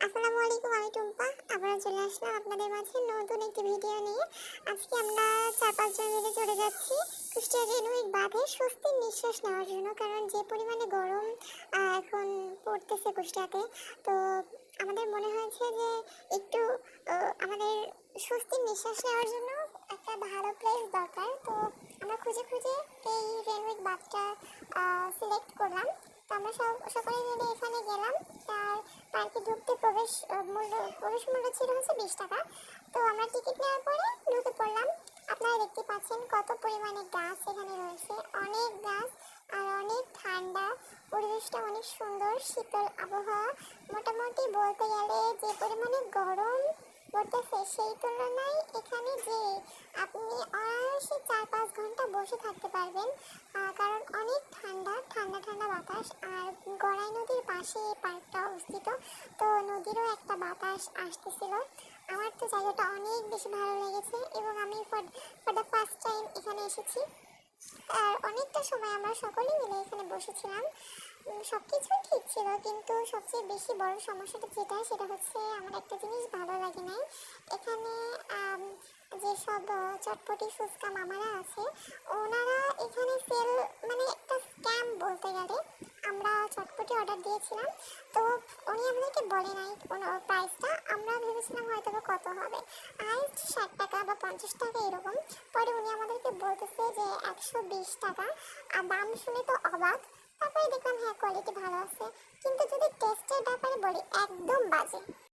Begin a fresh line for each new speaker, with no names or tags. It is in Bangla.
আসসালামু আলাইকুম, আমি টুম্পা। আবারও চলে আসলাম আপনাদের মাঝে নতুন একটি ভিডিও নিয়ে। আজকে আমরা 4-5 জন মিলে চলে যাচ্ছি কুষ্টিয়া রেলওয়ে বাঁধে স্বস্তির নিঃশ্বাস নেওয়ার জন্য। কারণ যে পরিমাণে গরম এখন পড়তেছে কুষ্টিয়াতে, তো আমাদের মনে হয়েছে যে একটু আমাদের স্বস্তির নিঃশ্বাস নেওয়ার জন্য একটা ভালো প্লেস দরকার। তো আমরা খুঁজে খুঁজে এই রেলওয়ে বাঁধটা সিলেক্ট করলাম। তো আমরা সকলে মিলে এখানে গেলাম। আর পার্কে ঢুকতে প্রবেশ মূল্য ছিল হচ্ছে 20 টাকা। তো আমরা টিকিট নেওয়ার পরে ঢুকে পড়লাম। আপনারা দেখতে পাচ্ছেন কত পরিমাণে গাছ এখানে রয়েছে, অনেক গাছ আর অনেক ঠান্ডা। পরিবেশটা অনেক সুন্দর, শীতল আবহাওয়া। মোটামুটি বলতে গেলে যে পরিমাণে গরম পড়তেছে সেই তুলনায় এখানে যে আপনি অনায়াসে 4-5 ঘন্টা বসে থাকতে পারবেন। কারণ অনেক ঠান্ডা ঠান্ডা ঠান্ডা বাতাস। আর গড়াই নদীর পাশে এই পার্কটা অবস্থিত, তো নদীরও একটা বাতাস আসতেছিল। আমার তো জায়গাটা অনেক বেশি ভালো লেগেছে এবং আমি ফর দ্য ফার্স্ট টাইম এখানে এসেছি। আর অনেকটা সময় আমরা সকলে মিলে এখানে বসেছিলাম। সব কিছুই ঠিক ছিল, কিন্তু সবচেয়ে বেশি বড় সমস্যাটা সেটা হচ্ছে আমার একটা জিনিস ভালো লাগে নাই। এখানে যেসব চটপটি ফুচকা মামারা আছে, ওনারা এখানে সেল মানে একটা স্ক্যাম বলতে গেলে। আমরা চটপটি অর্ডার দিয়েছিলাম, তো উনি আমাদেরকে বলে নাই কোনো প্রাইসটা। আমরা ভেবেছিলাম হয়তো বা কত হবে, হাইস্ট 60 টাকা বা 50 টাকা এরকম। পরে উনি আমাদেরকে বলতেছে যে 120 টাকা। আর দাম শুনে তো অবাক। তারপরে দেখলাম হ্যাঁ, কোয়ালিটি ভালো আছে, কিন্তু যদি টেস্টের ব্যাপারে বলি একদম বাজে।